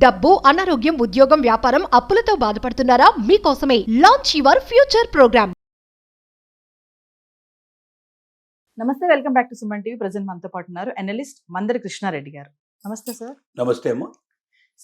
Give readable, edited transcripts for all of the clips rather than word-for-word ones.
డబ్బు, అనారోగ్యం, ఉద్యోగం, వ్యాపారం, అప్పులతో బాధపడుతున్నారా? మీకోసమే లాంచ్ యువర్ ఫ్యూచర్ ప్రోగ్రామ్. నమస్తే, welcome back to Suman TV. Present మనతో పాటు ఉన్నారు అనలిస్ట్ మందరి కృష్ణారెడ్డి గారు. నమస్తే సార్. నమస్తే అమ్మా.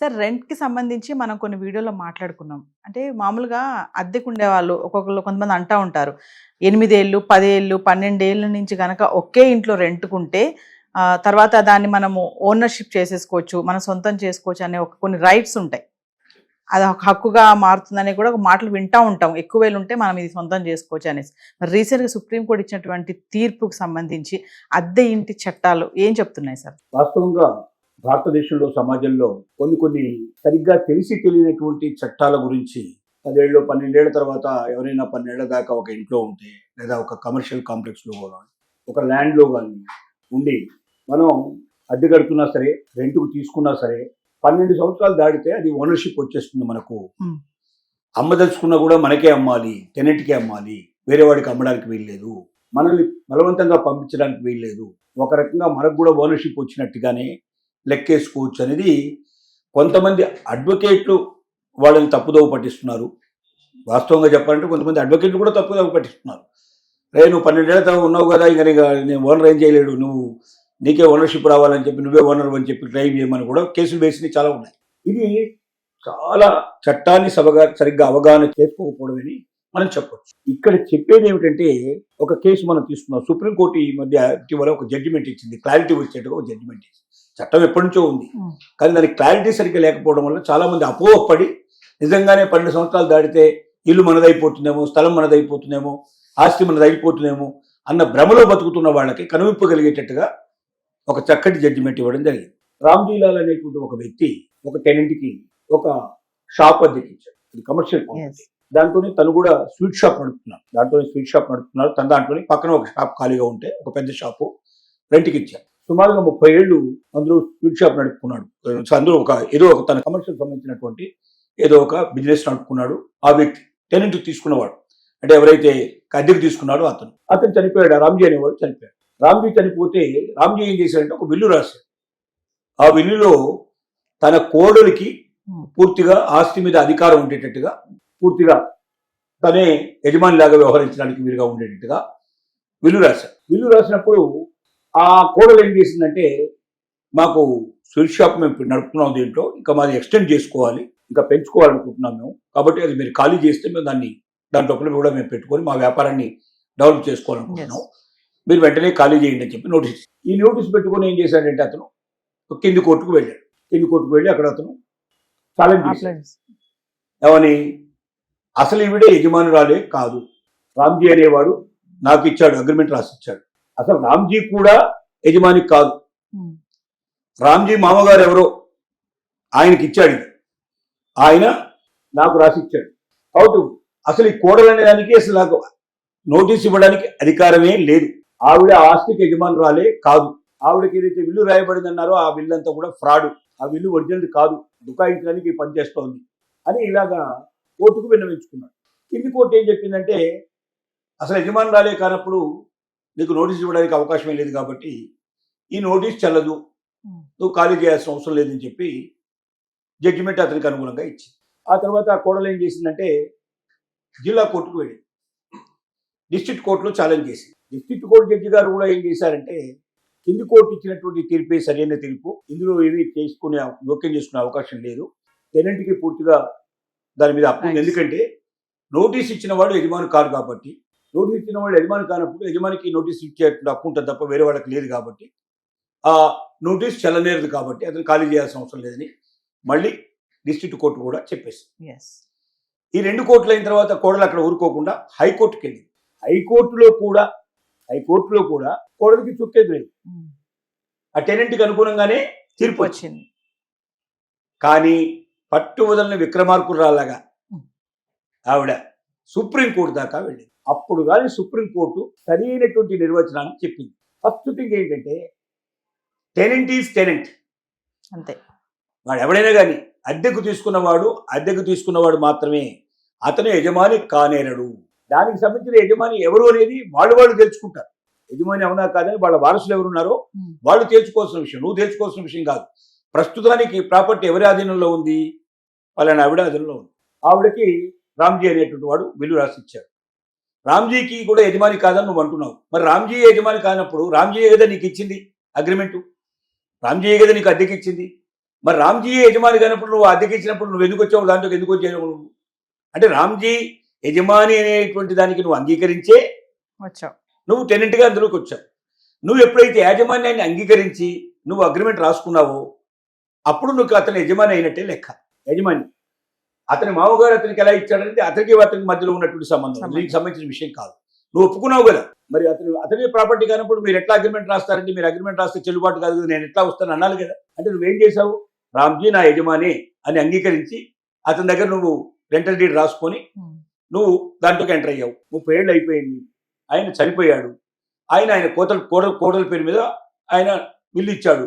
సార్, రెంట్కి సంబంధించి మనం కొన్ని వీడియోలో మాట్లాడుకున్నాం. అంటే మామూలుగా అద్దెకు ఉండేవాళ్ళు కొంతమంది అంటూ ఉంటారు, 8 ఏళ్ళు, 10 ఏళ్ళు, 12 ఏళ్ళ నుంచి కనుక ఒకే ఇంట్లో రెంట్కుంటే తర్వాత దాన్ని మనము ఓనర్షిప్ చేసేసుకోవచ్చు, మనం సొంతం చేసుకోవచ్చు అనే కొన్ని రైట్స్ ఉంటాయి. అది ఒక హక్కుగా మారుతుందని కూడా ఒక మాటలు వింటూ ఉంటాం. ఎక్కువ వేలు ఉంటే మనం ఇది సొంతం చేసుకోవచ్చు అనేసి. మరి రీసెంట్గా సుప్రీంకోర్టు ఇచ్చినటువంటి తీర్పుకు సంబంధించి అద్దె ఇంటి చట్టాలు ఏం చెప్తున్నాయి సార్? వాస్తవంగా భారతదేశంలో, సమాజంలో కొన్ని సరిగ్గా తెలిసి తెలియనటువంటి చట్టాల గురించి 10 ఏళ్ళు 12 ఏళ్ల తర్వాత ఎవరైనా 12 ఏళ్ల దాకా ఒక ఇంట్లో ఉంటే, లేదా ఒక కమర్షియల్ కాంప్లెక్స్లో కూడా, ఒక ల్యాండ్లో కానీ ఉండి మనం అద్దె కడుతున్నా సరే, రెంట్కు తీసుకున్నా సరే, 12 సంవత్సరాలు దాటితే అది ఓనర్షిప్ వచ్చేస్తుంది. మనకు అమ్మదలుచుకున్నా కూడా మనకే అమ్మాలి, టెనెంట్కే అమ్మాలి, వేరే వాడికి అమ్మడానికి వీల్లేదు, మనల్ని బలవంతంగా పంపించడానికి వీల్లేదు. ఒక రకంగా మనకు కూడా ఓనర్షిప్ వచ్చినట్టుగానే లెక్కేసుకోవచ్చు అనేది కొంతమంది అడ్వకేట్లు వాళ్ళని తప్పుదోవ పట్టిస్తున్నారు. వాస్తవంగా చెప్పాలంటే కొంతమంది అడ్వకేట్లు కూడా తప్పుదోవ పట్టిస్తున్నారు. నువ్వు 12 ఏళ్ళ ఉన్నావు కదా, ఇంకా నేను ఓనర్ ఏం చేయలేడు, నీకే ఓనర్షిప్ రావాలని చెప్పి, నువ్వే ఓనర్ అని చెప్పి ట్రై చేయమని కూడా కేసులు వేసినవి చాలా ఉన్నాయి. ఇది చాలా చట్టాన్ని సరిగ్గా అవగాహన చేసుకోకపోవడమని మనం చెప్పొచ్చు. ఇక్కడ చెప్పేది ఏమిటంటే, ఒక కేసు మనం తీసుకున్నాం. సుప్రీంకోర్టు ఈ మధ్య ఇటీవల ఒక జడ్జిమెంట్ ఇచ్చింది, క్లారిటీ వచ్చేట్టుగా ఒక జడ్జిమెంట్ ఇచ్చింది. చట్టం ఎప్పటి నుంచో ఉంది, కానీ దానికి క్లారిటీ సరిగ్గా లేకపోవడం వల్ల చాలామంది అపోహపడి నిజంగానే 12 సంవత్సరాలు దాటితే ఇల్లు మనదైపోతుందేమో, స్థలం మనదైపోతుందేమో, ఆస్తి మనదైపోతుందేమో అన్న భ్రమలో బతుకుతున్న వాళ్ళకి కనువిప్పగలిగేటట్టుగా ఒక చక్కటి జడ్జిమెంట్ ఇవ్వడం జరిగింది. రామ్జీలాల్ అనేటువంటి ఒక వ్యక్తి ఒక టెనెంట్కి ఒక షాప్ అద్దెకిచ్చాడు. అది కమర్షియల్ ప్రాపర్టీ. దాంట్లోనే తను కూడా స్వీట్ షాప్ నడుపుతున్నారు. తన దాంట్లోనే పక్కన ఒక షాప్ ఖాళీగా ఉంటే, ఒక పెద్ద షాపు రెంట్కి ఇచ్చాడు. సుమారుగా 30 ఏళ్ళు అందరూ స్వీట్ షాప్ నడుపుకున్నాడు. అందరూ ఏదో ఒక తన కమర్షియల్ సంబంధించినటువంటి ఏదో ఒక బిజినెస్ నడుపుకున్నాడు. ఆ వ్యక్తి టెనెంట్ తీసుకున్నవాడు, అంటే ఎవరైతే అద్దెకు తీసుకున్నాడో అతను చనిపోయాడు. రామ్జీ అనేవాడు చనిపోయాడు. రామ్జీ చనిపోతే రామ్జీ ఏం చేశాడంటే ఒక బిల్లు రాశాడు. ఆ బిల్లులో తన కోడలికి పూర్తిగా ఆస్తి మీద అధికారం ఉండేటట్టుగా, పూర్తిగా తనే యజమానిలాగా వ్యవహరించడానికి వీలుగా ఉండేటట్టుగా బిల్లు రాశాడు. బిల్లు రాసినప్పుడు ఆ కోడలు ఏం చేసిందంటే, మాకు స్వీట్ షాప్ మేము నడుపుతున్నాం, దీంట్లో ఇంకా మాది ఎక్స్టెండ్ చేసుకోవాలి, ఇంకా పెంచుకోవాలనుకుంటున్నాం మేము, కాబట్టి అది మీరు ఖాళీ చేస్తే మేము దాంట్లో కూడా మేము పెట్టుకొని మా వ్యాపారాన్ని డెవలప్ చేసుకోవాలనుకుంటున్నాం, మీరు వెంటనే ఖాళీ చేయండి అని చెప్పి నోటీస్. ఈ నోటీస్ పెట్టుకొని ఏం చేశాడంటే, అతను కింది కోర్టుకు వెళ్ళి అక్కడ అతను ఛాలెంజ్ చేశాడు. ఏమని? అసలు ఈవిడే యజమానురాలే కాదు, రామ్జీ అనేవాడు నాకు ఇచ్చాడు, అగ్రిమెంట్ రాసిచ్చాడు. అసలు రామ్జీ కూడా యజమాని కాదు, రామ్జీ మామగారు ఎవరో ఆయనకి ఇచ్చాడు, ఆయన నాకు రాసిచ్చాడు. కాబట్టి అసలు ఈ కోడలు అనే దానికి అసలు నాకు నోటీస్ ఇవ్వడానికి అధికారమే లేదు. ఆవిడ ఆస్తికి యజమానురాలే కాదు. ఆవిడకి ఏదైతే విల్లు రాయబడిందన్నారో ఆ విల్లు అంతా కూడా ఫ్రాడ్, ఆ విల్లు ఒరిజినల్ కాదు, దుకాయించడానికి పనిచేస్తోంది అని ఇలాగా కోర్టుకు విన్నవించుకున్నాడు. కింది కోర్టు ఏం చెప్పిందంటే, అసలు యజమానురాలే కానప్పుడు నీకు నోటీస్ ఇవ్వడానికి అవకాశమే లేదు, కాబట్టి ఈ నోటీస్ చెల్లదు, నువ్వు ఖాళీ చేయాల్సిన అవసరం లేదని చెప్పి జడ్జిమెంట్ అతనికి అనుగుణంగా ఇచ్చింది. ఆ తర్వాత ఆ కోడలు ఏం చేసిందంటే, జిల్లా కోర్టుకు వెళ్ళి డిస్ట్రిక్ట్ కోర్టులో ఛాలెంజ్ చేసింది. డిస్ట్రిక్ట్ కోర్టు జడ్జి గారు కూడా ఏం చేశారంటే, కింది కోర్టు ఇచ్చినటువంటి తీర్పే సరైన తీర్పు, ఇందులో ఏమీ జోక్యం చేసుకునే అవకాశం లేదు, టెనెంట్కి పూర్తిగా దాని మీద అప్పు, ఎందుకంటే నోటీస్ ఇచ్చిన వాడు యజమాని కాదు కాబట్టి, నోటీస్ ఇచ్చిన వాడు యజమాని కానప్పుడు యజమానికి నోటీస్ ఇచ్చేటువంటి హక్కు ఉంటుంది తప్ప వేరే వాళ్ళకి లేదు, కాబట్టి ఆ నోటీస్ చెల్లనేరదు, కాబట్టి అతను ఖాళీ చేయాల్సిన అవసరం లేదని మళ్ళీ డిస్ట్రిక్ట్ కోర్టు కూడా చెప్పేసి. ఈ 2 కోర్టులు అయిన తర్వాత కోడలు అక్కడ ఊరుకోకుండా హైకోర్టుకి వెళ్ళింది. హైకోర్టులో కూడా కోడలికి చుక్కెదురైంది. ఆ టెనెంట్కి అనుగుణంగానే తీర్పు వచ్చింది. కానీ పట్టు వదలని విక్రమార్కురాలాగా ఆవిడ సుప్రీంకోర్టు దాకా వెళ్ళింది. అప్పుడు కానీ సుప్రీంకోర్టు సరైనటువంటి నిర్వచనాన్ని చెప్పింది. ఫస్ట్ థింగ్ ఏంటంటే, టెనెంట్ ఈజ్ టెనెంట్ అంతే. వాడు ఎవడైనా కానీ అద్దెకు తీసుకున్నవాడు మాత్రమే అతను యజమాని కానేరడు. దానికి సంబంధించిన యజమాని ఎవరు అనేది వాళ్ళు తెలుసుకుంటారు. యజమాని అవునా కాదని వాళ్ళ వారసులు ఎవరున్నారో వాళ్ళు తేల్చుకోవాల్సిన విషయం, నువ్వు తేల్చుకోవాల్సిన విషయం కాదు. ప్రస్తుతానికి ప్రాపర్టీ ఎవరి ఆధీనంలో ఉంది? వాళ్ళని ఆవిడ ఆధీనంలో ఉంది. ఆవిడకి రామ్జీ అనేటువంటి వాడు బిల్లు రాసిచ్చాడు. రామ్జీకి కూడా యజమాని కాదని నువ్వు అంటున్నావు. మరి రామ్జీ యజమాని కానప్పుడు రామ్జీ కదా నీకు ఇచ్చింది అగ్రిమెంటు, రామ్జీ కదా నీకు అద్దెకి ఇచ్చింది. మరి రామ్జీ యజమాని కానప్పుడు నువ్వు అద్దెకి ఇచ్చినప్పుడు నువ్వు ఎందుకు వచ్చావు? దాంట్లోకి ఎందుకు వచ్చావు? అంటే రామ్జీ యజమాని అనేటువంటి దానికి నువ్వు అంగీకరించే వచ్చావు, నువ్వు టెనెంట్గా అందులోకి వచ్చావు. నువ్వు ఎప్పుడైతే యాజమాన్యాన్ని అంగీకరించి నువ్వు అగ్రిమెంట్ రాసుకున్నావో అప్పుడు నువ్వు అతని యజమాని అయినట్టే లెక్క. యజమాని అతని మామగారు అతనికి ఎలా ఇచ్చాడంటే అతనికి మధ్యలో ఉన్నటువంటి సంబంధం, నీకు సంబంధించిన విషయం కాదు. నువ్వు ఒప్పుకున్నావు కదా. మరి అతని ప్రాపర్టీ కానప్పుడు మీరు ఎట్లా అగ్రిమెంట్ రాస్తారంటే, మీరు అగ్రిమెంట్ రాస్తే చెల్లుబాటు కాదు కదా, నేను ఎట్లా వస్తాను అనాలి కదా. అంటే నువ్వేం చేశావు? రామ్జీ నా యజమాని అని అంగీకరించి అతని దగ్గర నువ్వు రెంటల్ డీడ్ రాసుకొని నువ్వు దాంట్లోకి ఎంటర్ అయ్యావు. 30 ఏళ్ళు అయిపోయింది, ఆయన చనిపోయాడు. ఆయన కోడల పేరు మీద ఆయన ఇల్లు ఇచ్చాడు,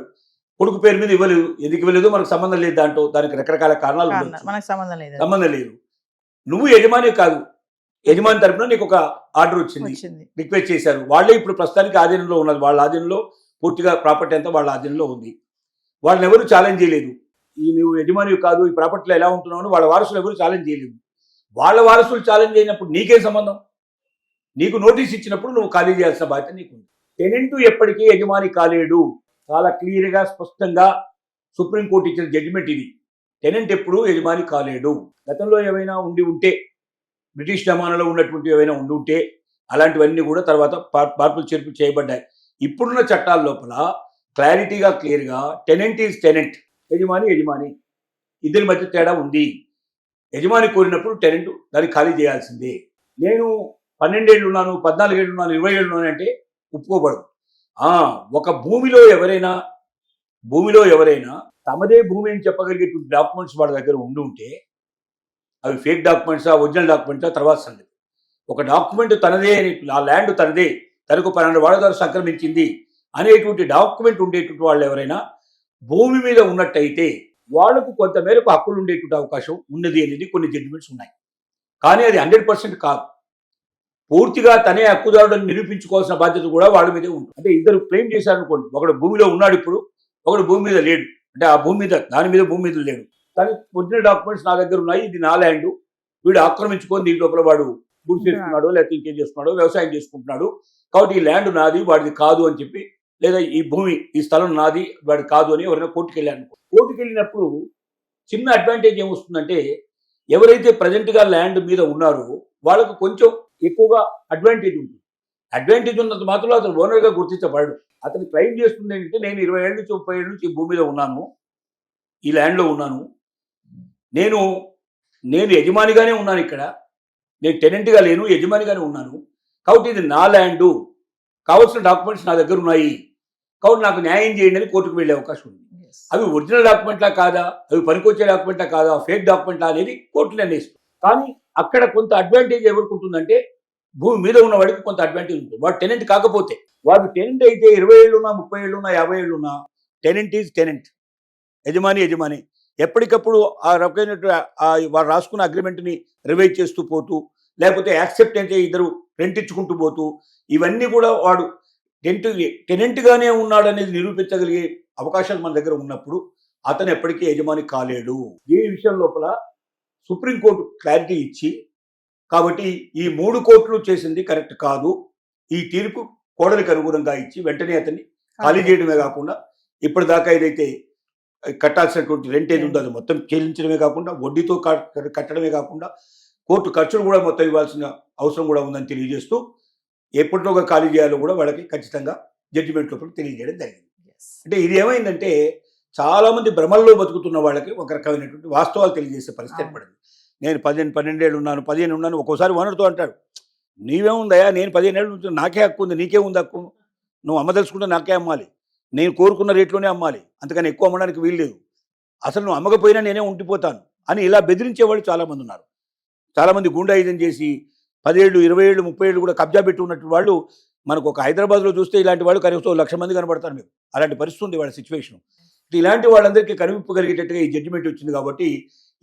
కొడుకు పేరు మీద ఇవ్వలేదు. ఎందుకు ఇవ్వలేదు మనకు సంబంధం లేదు, దానికి రకరకాల కారణాలు మనకు సంబంధం లేదు. నువ్వు యజమాని కాదు, యజమాని తరపున నీకు ఒక ఆర్డర్ వచ్చింది, రిక్వెస్ట్ చేశారు. వాళ్ళే ఇప్పుడు ప్రస్తుతానికి ఆధీనంలో ఉన్నది, వాళ్ళ ఆధీనంలో పూర్తిగా ప్రాపర్టీ అంతా వాళ్ళ ఆధీనంలో ఉంది. వాళ్ళని ఎవరు ఛాలెంజ్ చేయలేదు. నువ్వు యజమాని కాదు, ఈ ప్రాపర్టీలో ఎలా ఉంటున్నావు అని వాళ్ళ వారసులు ఎవరు ఛాలెంజ్ చేయలేదు. వాళ్ళ వారసులు ఛాలెంజ్ అయినప్పుడు నీకేం సంబంధం? నీకు నోటీస్ ఇచ్చినప్పుడు నువ్వు ఖాళీ చేయాల్సిన బాధ్యత నీకుంది. టెనెంట్ ఎప్పటికీ యజమాని కాలేడు. చాలా క్లియర్గా స్పష్టంగా సుప్రీంకోర్టు ఇచ్చిన జడ్జిమెంట్ ఇది. టెనెంట్ ఎప్పుడు యజమాని కాలేడు. గతంలో ఏమైనా ఉంటే బ్రిటిష్ జమానాలో ఉన్నటువంటి ఏమైనా ఉంటే అలాంటివన్నీ కూడా తర్వాత మార్పులు చేర్పులు చేయబడ్డాయి. ఇప్పుడున్న చట్టాల లోపల క్లారిటీగా క్లియర్గా టెనెంట్ ఈజ్ టెనెంట్, యజమాని ఇద్దరి మధ్య తేడా ఉంది. యజమాని కోరినప్పుడు టెనెంట్ దాన్ని ఖాళీ చేయాల్సిందే. నేను 12 ఏళ్ళు ఉన్నాను, 14 ఏళ్ళు ఉన్నాను, 20 ఏళ్ళు ఉన్నాను అంటే ఒప్పుకోబడదు. ఒక భూమిలో ఎవరైనా తమదే భూమి అని చెప్పగలిగేటువంటి డాక్యుమెంట్స్ వాళ్ళ దగ్గర ఉంటే అవి ఫేక్ డాక్యుమెంట్సా ఒరిజినల్ డాక్యుమెంట్సా తర్వాత సంగతి. ఒక డాక్యుమెంట్ తనదే అని, ఆ ల్యాండ్ తనదే, తనకు 12 వాళ్ళ ద్వారా సంక్రమించింది అనేటువంటి డాక్యుమెంట్ ఉండేటువంటి వాళ్ళు ఎవరైనా భూమి మీద ఉన్నట్టయితే వాళ్లకు కొంతమేరకు హక్కులు ఉండేటువంటి అవకాశం ఉన్నది అనేది కొన్ని జడ్జిమెంట్స్ ఉన్నాయి. కానీ అది 100% కాదు. పూర్తిగా తనే హక్కుదారుడని నిరూపించుకోవాల్సిన బాధ్యత కూడా వాళ్ళ మీదే ఉంటుంది. అంటే ఇద్దరు క్లెయిమ్ చేశారనుకోండి, ఒకడు భూమిలో ఉన్నాడు ఇప్పుడు, ఒకడు భూమి మీద లేడు. అంటే ఆ భూమి మీద లేడు. కానీ ఒరిజినల్ డాక్యుమెంట్స్ నా దగ్గర ఉన్నాయి, ఇది నా ల్యాండ్, వీడు ఆక్రమించుకొని దీని లోపల వాడు గుడి చేసుకున్నాడు, లేకపోతే ఇంకేం చేసుకున్నాడు, వ్యవసాయం చేసుకుంటున్నాడు, కాబట్టి ఈ ల్యాండ్ నాది వాడిది కాదు అని చెప్పి, లేదా ఈ స్థలం నాది వాడి కాదు అని ఎవరైనా కోర్టుకు వెళ్ళాను. కోర్టుకు వెళ్ళినప్పుడు చిన్న అడ్వాంటేజ్ ఏమొస్తుందంటే, ఎవరైతే ప్రజెంట్గా ల్యాండ్ మీద ఉన్నారో వాళ్ళకు కొంచెం ఎక్కువగా అడ్వాంటేజ్ ఉంటుంది. అడ్వాంటేజ్ ఉన్నంత మాత్రం అతను ఓనర్గా గుర్తించబడడు. అతను క్లెయిమ్ చేస్తుంది ఏంటంటే, నేను 20 ఏళ్ళ నుంచి 30 ఏళ్ళ నుంచి ఈ భూమి మీద ఉన్నాను, ఈ ల్యాండ్లో ఉన్నాను, నేను యజమానిగానే ఉన్నాను, ఇక్కడ నేను టెనెంట్గా లేను, యజమానిగానే ఉన్నాను, కాబట్టి ఇది నా ల్యాండు, కావాల్సిన డాక్యుమెంట్స్ నా దగ్గర ఉన్నాయి, కాబట్టి నాకు న్యాయం చేయండి అని కోర్టుకు వెళ్ళే అవకాశం ఉంది. అవి ఒరిజినల్ డాక్యుమెంట్లా కాదా, అవి పనికొచ్చే డాక్యుమెంట్లా కాదా, ఫేక్ డాక్యుమెంట్లా అనేది కోర్టు నిర్ణయిస్తుంది. కానీ అక్కడ కొంత అడ్వాంటేజ్ ఎవరికి ఉంటుందంటే, భూమి మీద ఉన్న వాడికి కొంత అడ్వాంటేజ్ ఉంటుంది. వాడు టెనెంట్ కాకపోతే, వాడు టెనెంట్ అయితే 20 ఏళ్ళున్నా, 30 ఏళ్ళున్నా, 50 ఏళ్ళున్నా, టెనెంట్ ఈజ్ టెనెంట్, యజమాని. ఎప్పటికప్పుడు ఆ రకమైన వాడు రాసుకున్న అగ్రిమెంట్ని రివైజ్ చేస్తూ పోతూ, లేకపోతే యాక్సెప్ట్ అయితే ఇద్దరు రెంట్ ఇచ్చుకుంటూ పోతూ, ఇవన్నీ కూడా వాడు టెనెంట్గానే ఉన్నాడు అనేది నిరూపించగలిగే అవకాశాలు మన దగ్గర ఉన్నప్పుడు అతను ఎప్పటికీ యజమాని కాలేడు. దీని విషయం లోపల సుప్రీంకోర్టు క్లారిటీ ఇచ్చి, కాబట్టి ఈ 3 కోర్టులు చేసింది కరెక్ట్ కాదు, ఈ తీర్పు కోడలికి అనుగుణంగా ఇచ్చి వెంటనే అతన్ని ఖాళీ చేయడమే కాకుండా, ఇప్పటిదాకా ఏదైతే కట్టాల్సినటువంటి రెంట్ ఏది ఉందో అది మొత్తం చెల్లించడమే కాకుండా, వడ్డీతో కట్టడమే కాకుండా కోర్టు ఖర్చులు కూడా మొత్తం ఇవ్వాల్సిన అవసరం కూడా ఉందని తెలియజేస్తూ, ఎప్పటిలోగా ఖాళీ చేయాలో కూడా వాళ్ళకి ఖచ్చితంగా జడ్జిమెంట్ లోపల తెలియజేయడం జరిగింది. అంటే ఇది ఏమైందంటే, చాలా మంది భ్రమల్లో బతుకుతున్న వాళ్ళకి ఒక రకమైనటువంటి వాస్తవాలు తెలియజేసే పరిస్థితి ఏర్పడింది. నేను 12 ఏళ్ళు ఉన్నాను, 15 ఉన్నాను. ఒక్కోసారి ఓనర్తో అంటాడు, నీవేముందయా, నేను 15 ఏళ్ళు నుంచి నాకే హక్కు ఉంది, నీకే ఉంది హక్కు, నువ్వు అమ్మదలుచుకుంటే నాకే అమ్మాలి, నేను కోరుకున్న రేట్లోనే అమ్మాలి, అంతకని ఎక్కువ అమ్మడానికి వీల్లేదు, అసలు నువ్వు అమ్మకపోయినా నేనే ఉండిపోతాను అని ఇలా బెదిరించేవాళ్ళు చాలామంది ఉన్నారు. చాలామంది గుండాయిజం చేసి 10 ఏళ్ళు, 20 ఏళ్ళు, 30 ఏళ్ళు కూడా కబ్జా పెట్టి ఉన్నట్టు వాళ్ళు మనకు ఒక హైదరాబాద్లో చూస్తే ఇలాంటి వాళ్ళు కనీసం 1,00,000 మంది కనబడతారు మీకు. అలాంటి పరిస్థితి ఉంది వాళ్ళ సిచ్యువేషన్. ఇలాంటి వాళ్ళందరికీ కనిపింపగలిగేటట్టుగా ఈ జడ్జిమెంట్ వచ్చింది. కాబట్టి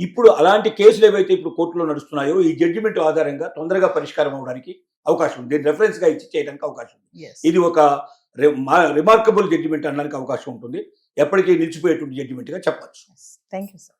ఇప్పుడు అలాంటి కేసులు ఏవైతే ఇప్పుడు కోర్టులో నడుస్తున్నాయో ఈ జడ్జిమెంట్ ఆధారంగా తొందరగా పరిష్కారం అవడానికి అవకాశం ఉంది. దీన్ని రెఫరెన్స్గా ఇచ్చి చేయడానికి అవకాశం ఉంది. ఇది ఒక రిమార్కబుల్ జడ్జిమెంట్ అనడానికి అవకాశం ఉంటుంది. ఎప్పటికీ నిలిచిపోయేటువంటి జడ్జిమెంట్గా చెప్పచ్చు. Thank you sir.